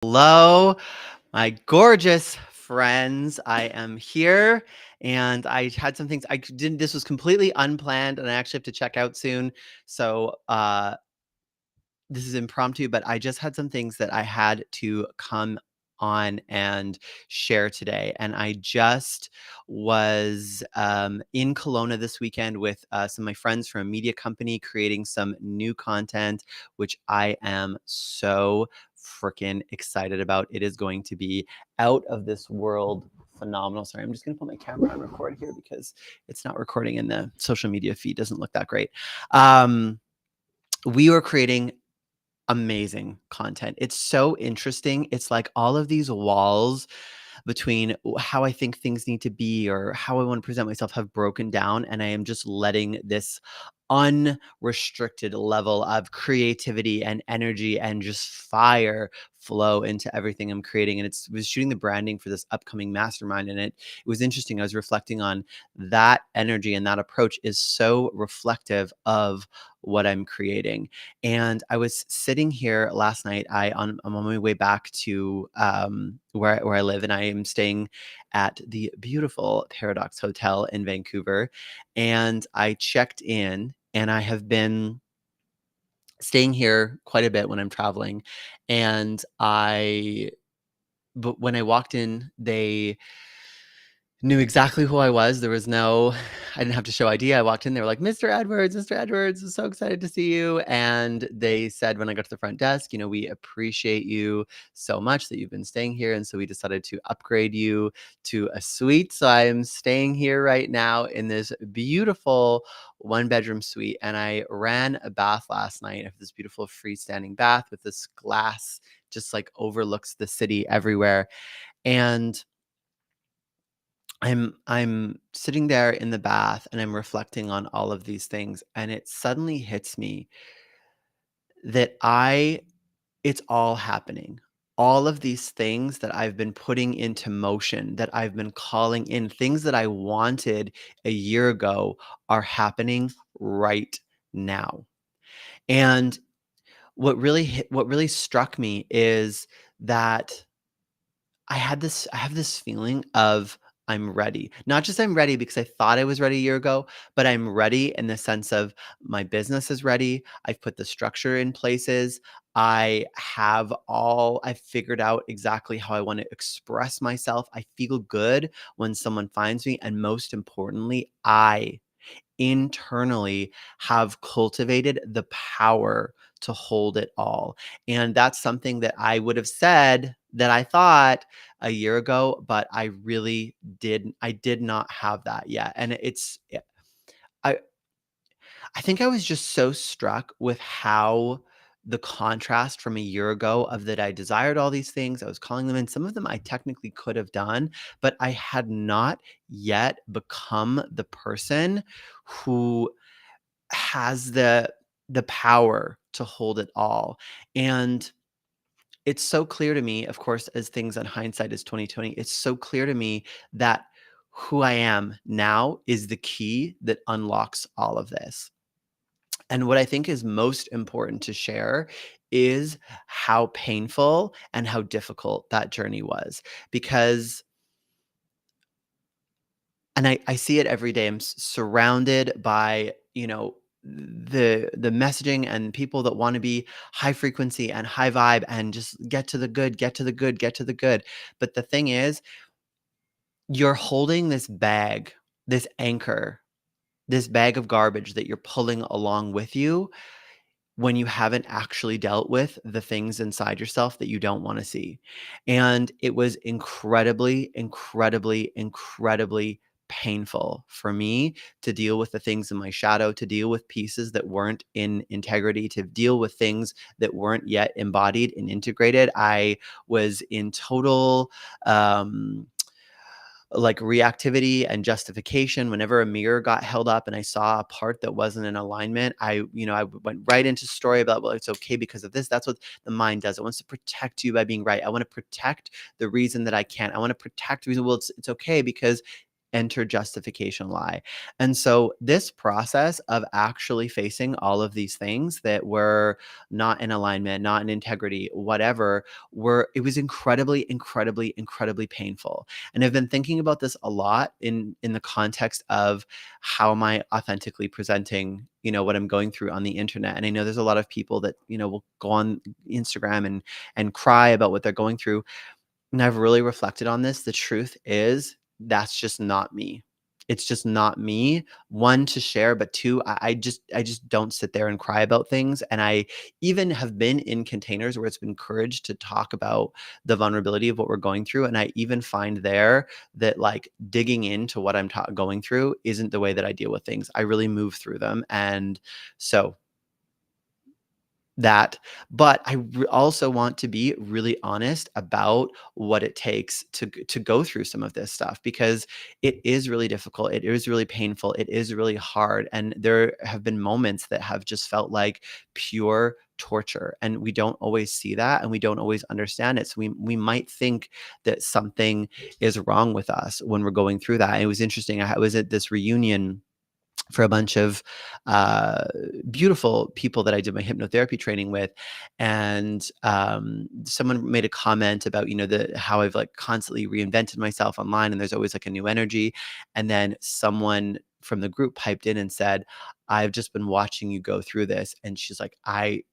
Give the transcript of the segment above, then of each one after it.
Hello, my gorgeous friends. I am here and I had some things I didn't, this was completely unplanned and I actually have to check out soon. So, this is impromptu, but I just had some things that I had to come on and share today. And I just was in Kelowna this weekend with some of my friends from a media company creating some new content, which I am so freaking excited about. It is going to be out of this world phenomenal. Sorry, I'm just going to put my camera on record here because it's not recording in the social media feed. Doesn't look that great. We were creating amazing content. It's so interesting. It's like all of these walls between how I think things need to be or how I want to present myself have broken down. And I am just letting this unrestricted level of creativity and energy and just fire flow into everything I'm creating. And was shooting the branding for this upcoming mastermind. And it was interesting. I was reflecting on that energy, and that approach is so reflective of what I'm creating. And I was sitting here last night. I'm on my way back to where I live, and I am staying at the beautiful Paradox Hotel in Vancouver. And I checked in, and I have been staying here quite a bit when I'm traveling. And but when I walked in, they knew exactly who I was. I didn't have to show ID. I walked in, they were like, Mr. Edwards, Mr. Edwards, I'm so excited to see you. And they said, when I got to the front desk, we appreciate you so much that you've been staying here. And so we decided to upgrade you to a suite. So I'm staying here right now in this beautiful 1-bedroom suite. And I ran a bath last night. I have this beautiful freestanding bath with this glass, just like overlooks the city everywhere. And I'm sitting there in the bath and I'm reflecting on all of these things, and it suddenly hits me that it's all happening. All of these things that I've been putting into motion, that I've been calling in, things that I wanted a year ago are happening right now. And what really struck me is that I have this feeling of I'm ready. Not just I'm ready because I thought I was ready a year ago, but I'm ready in the sense of my business is ready. I've put the structure in places. I've figured out exactly how I want to express myself. I feel good when someone finds me. And most importantly, I internally have cultivated the power to hold it all. And that's something that I would have said that I thought a year ago, but I did not have that yet. And I, I think I was just so struck with how the contrast from a year ago of that I desired all these things. I was calling them in. Some of them I technically could have done, but I had not yet become the person who has the power to hold it all. And it's so clear to me, of course, as things in hindsight is 2020, it's so clear to me that who I am now is the key that unlocks all of this. And what I think is most important to share is how painful and how difficult that journey was. Because, and I see it every day. I'm surrounded by, the messaging and people that want to be high frequency and high vibe and just get to the good, get to the good, get to the good. But the thing is, you're holding this bag, this anchor, this bag of garbage that you're pulling along with you when you haven't actually dealt with the things inside yourself that you don't want to see. And it was incredibly, incredibly, incredibly painful for me to deal with the things in my shadow, to deal with pieces that weren't in integrity, to deal with things that weren't yet embodied and integrated. I was in total like reactivity and justification. Whenever a mirror got held up and I saw a part that wasn't in alignment, I went right into story about, well, it's okay because of this. That's what the mind does. It wants to protect you by being right. I want to protect the reason that I can't. I want to protect the reason, well, it's okay because enter justification lie. And so this process of actually facing all of these things that were not in alignment, not in integrity, whatever, it was incredibly, incredibly, incredibly painful. And I've been thinking about this a lot in the context of how am I authentically presenting, what I'm going through on the internet. And I know there's a lot of people that, will go on Instagram and cry about what they're going through. And I've really reflected on this. The truth is, that's just not me. It's just not me. One, to share, but two, I just don't sit there and cry about things. And I even have been in containers where it's been encouraged to talk about the vulnerability of what we're going through. And I even find there that like digging into what I'm going through isn't the way that I deal with things. I really move through them. And so that, but also want to be really honest about what it takes to go through some of this stuff, because it is really difficult, it is really painful, it is really hard, and there have been moments that have just felt like pure torture, and we don't always see that, and we don't always understand it. So we might think that something is wrong with us when we're going through that. And it was interesting, I was at this reunion for a bunch of uh, beautiful people that I did my hypnotherapy training with, and someone made a comment about the how I've like constantly reinvented myself online, and there's always like a new energy. And then someone from the group piped in and said, "I've just been watching you go through this," and she's like, I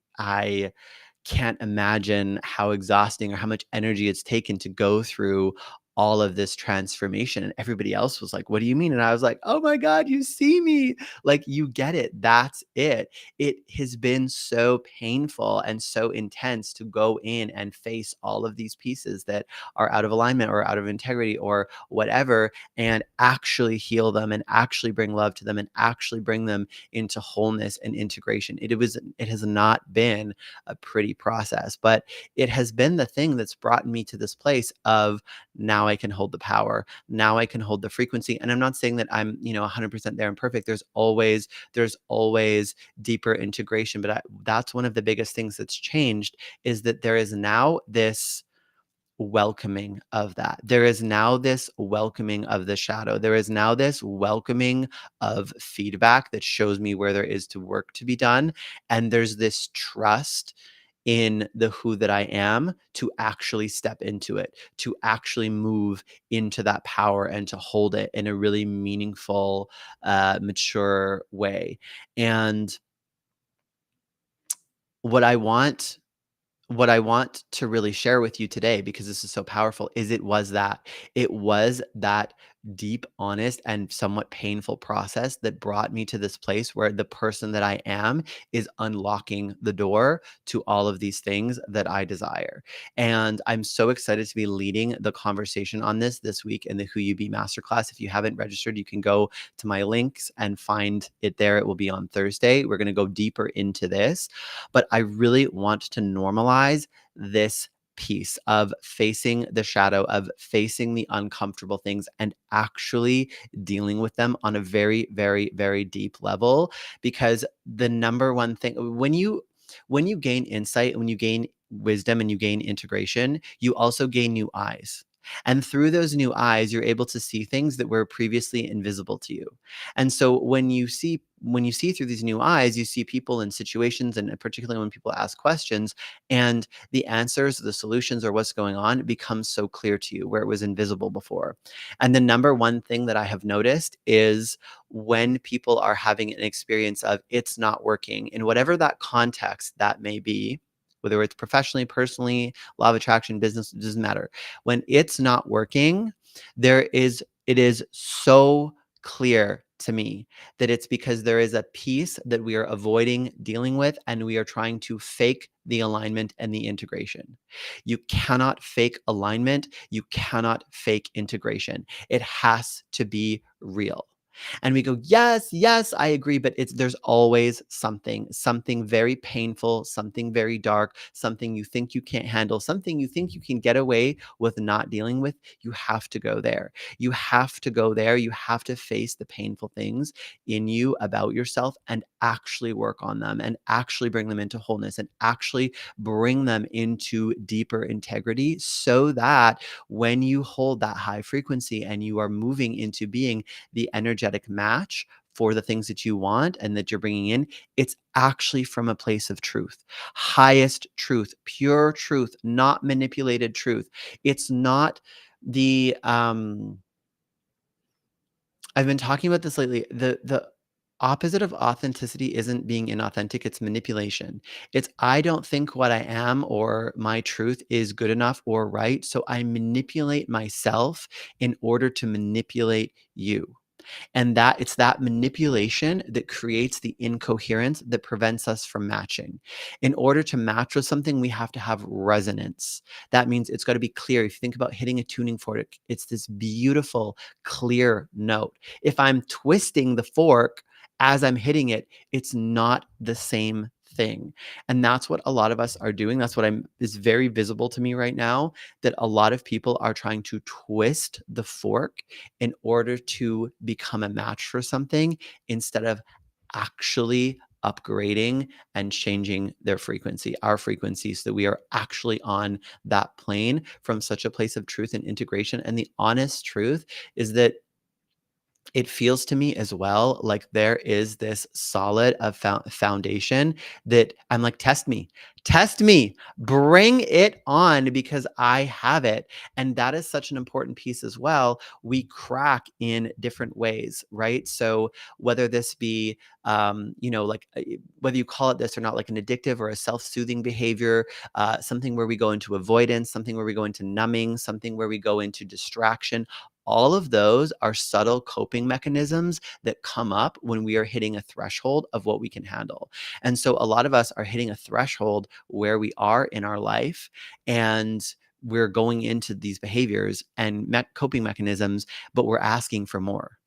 can't imagine how exhausting or how much energy it's taken to go through all of this transformation." And everybody else was like, "What do you mean?" And I was like, "Oh my God, you see me. Like, you get it. That's it. It has been so painful and so intense to go in and face all of these pieces that are out of alignment or out of integrity or whatever, and actually heal them and actually bring love to them and actually bring them into wholeness and integration. It has not been a pretty process, but it has been the thing that's brought me to this place of now I can hold the power. Now I can hold the frequency. And I'm not saying that I'm, 100% there and perfect. There's always deeper integration, but that's one of the biggest things that's changed, is that there is now this welcoming of that. There is now this welcoming of the shadow. There is now this welcoming of feedback that shows me where there is to work to be done. And there's this trust in the who that I am to actually step into it, to actually move into that power and to hold it in a really meaningful, mature way. And what I want what I want to really share with you today, because this is so powerful, is it was that deep, honest, and somewhat painful process that brought me to this place where the person that I am is unlocking the door to all of these things that I desire. And I'm so excited to be leading the conversation on this week in the Who You Be Masterclass. If you haven't registered, you can go to my links and find it there. It will be on Thursday. We're going to go deeper into this, but I really want to normalize this piece of facing the shadow, of facing the uncomfortable things and actually dealing with them on a very, very, very deep level. Because the number one thing, when you gain insight, when you gain wisdom and you gain integration, you also gain new eyes. And through those new eyes, you're able to see things that were previously invisible to you. And so when you see through these new eyes, you see people in situations, and particularly when people ask questions, and the answers, the solutions, or what's going on becomes so clear to you where it was invisible before. And the number one thing that I have noticed is when people are having an experience of it's not working in whatever that context that may be, whether it's professionally, personally, law of attraction, business, it doesn't matter. When it's not working, it is so clear to me that it's because there is a piece that we are avoiding dealing with, and we are trying to fake the alignment and the integration. You cannot fake alignment. You cannot fake integration. It has to be real. And we go, yes, yes, I agree. But there's always something very painful, something very dark, something you think you can't handle, something you think you can get away with not dealing with. You have to go there. You have to go there. You have to face the painful things in you about yourself and actually work on them and actually bring them into wholeness and actually bring them into deeper integrity, so that when you hold that high frequency and you are moving into being the energetic match for the things that you want and that you're bringing in, it's actually from a place of truth, highest truth, pure truth, not manipulated truth. It's not the I've been talking about this lately. The opposite of authenticity isn't being inauthentic, it's manipulation. It's I don't think what I am or my truth is good enough or right, so I manipulate myself in order to manipulate you. And that it's that manipulation that creates the incoherence that prevents us from matching. In order to match with something, we have to have resonance. That means it's got to be clear. If you think about hitting a tuning fork, it's this beautiful, clear note. If I'm twisting the fork as I'm hitting it, it's not the same thing. And that's what a lot of us are doing. That's what is very visible to me right now, that a lot of people are trying to twist the fork in order to become a match for something, instead of actually upgrading and changing their frequency, our frequency, so that we are actually on that plane from such a place of truth and integration. And the honest truth is that it feels to me as well like there is this solid of foundation that I'm like, test me, bring it on, because I have it. And that is such an important piece as well. We crack in different ways, right? So whether this be, like whether you call it this or not, like an addictive or a self-soothing behavior, something where we go into avoidance, something where we go into numbing, something where we go into distraction, all of those are subtle coping mechanisms that come up when we are hitting a threshold of what we can handle. And so a lot of us are hitting a threshold where we are in our life, and we're going into these behaviors and coping mechanisms, but we're asking for more.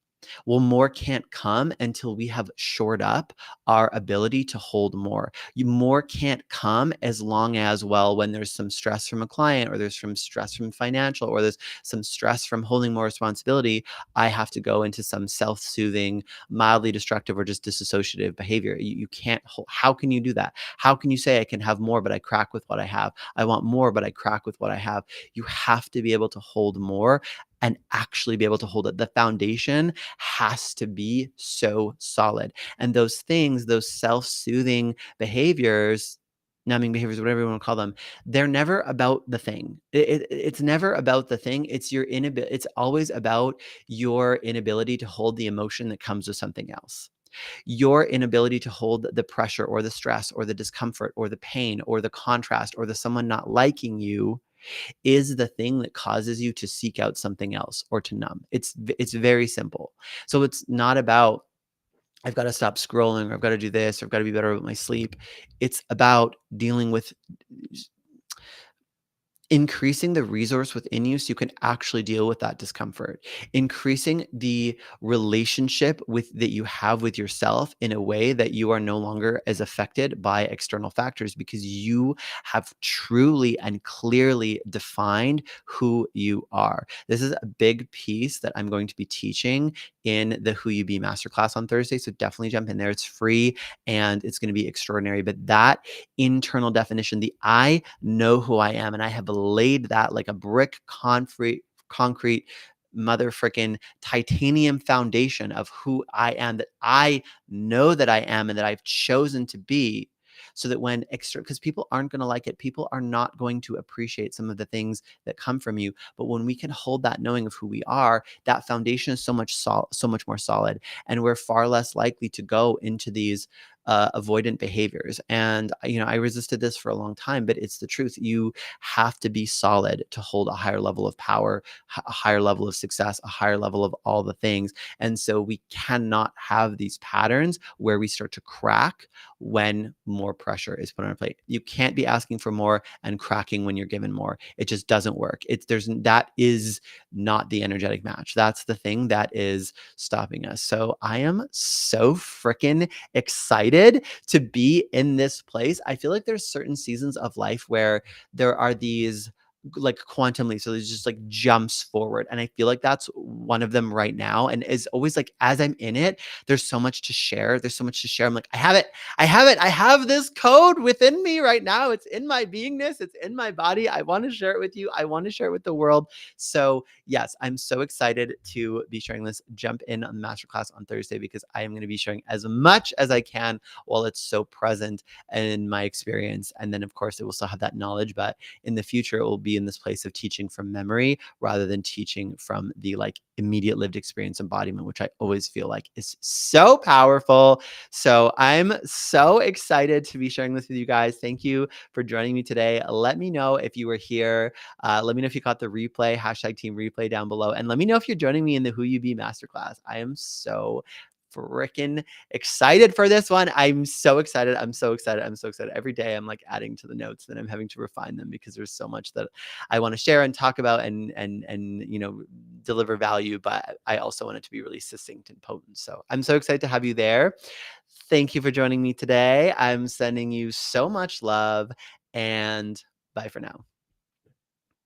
Well, more can't come until we have shored up our ability to hold more. More can't come as long as, well, when there's some stress from a client, or there's some stress from financial, or there's some stress from holding more responsibility, I have to go into some self-soothing, mildly destructive, or just disassociative behavior. You can't how can you do that? How can you say I can have more, but I crack with what I have? I want more, but I crack with what I have. You have to be able to hold more and actually be able to hold it. The foundation has to be so solid. And those things, those self-soothing behaviors, numbing behaviors, whatever you want to call them, they're never about the thing. It's never about the thing. It's your inability. It's always about your inability to hold the emotion that comes with something else. Your inability to hold the pressure or the stress or the discomfort or the pain or the contrast or the someone not liking you is the thing that causes you to seek out something else or to numb. It's very simple. So it's not about, I've got to stop scrolling, or I've got to do this, or I've got to be better with my sleep. It's about dealing with increasing the resource within you so you can actually deal with that discomfort, increasing the relationship with that you have with yourself in a way that you are no longer as affected by external factors, because you have truly and clearly defined who you are. This is a big piece that I'm going to be teaching in the Who You Be Masterclass on Thursday, so definitely jump in there. It's free and it's going to be extraordinary. But that internal definition, the I know who I am, and I have laid that like a brick concrete mother freaking titanium foundation of who I am, that I know that I am and that I've chosen to be, so that when extra, because people aren't going to like it, people are not going to appreciate some of the things that come from you, but when we can hold that knowing of who we are, that foundation is so much more solid, and we're far less likely to go into these avoidant behaviors. And I resisted this for a long time, but it's the truth. You have to be solid to hold a higher level of power, a higher level of success, a higher level of all the things. And so we cannot have these patterns where we start to crack when more pressure is put on our plate. You can't be asking for more and cracking when you're given more. It just doesn't work. That is not the energetic match. That's the thing that is stopping us. So I am so freaking excited to be in this place. I feel like there's certain seasons of life where there are these like quantum leaps. So there's just like jumps forward. And I feel like that's one of them right now. And is always like, as I'm in it, there's so much to share. There's so much to share. I'm like, I have it. I have it. I have this code within me right now. It's in my beingness. It's in my body. I want to share it with you. I want to share it with the world. So yes, I'm so excited to be sharing this. Jump in on the masterclass on Thursday because I am going to be sharing as much as I can while it's so present in my experience. And then of course it will still have that knowledge, but in the future, it will be in this place of teaching from memory rather than teaching from the like immediate lived experience embodiment, which I always feel like is so powerful. So I'm so excited to be sharing this with you guys. Thank you for joining me today. Let me know if you were here. Let me know if you caught the replay, hashtag team replay down below. And let me know if you're joining me in the Who You Be Masterclass. I am so freaking excited for this one. I'm so excited. I'm so excited. I'm so excited. Every day I'm like adding to the notes and I'm having to refine them because there's so much that I want to share and talk about and deliver value, but I also want it to be really succinct and potent. So I'm so excited to have you there. Thank you for joining me today. I'm sending you so much love and bye for now.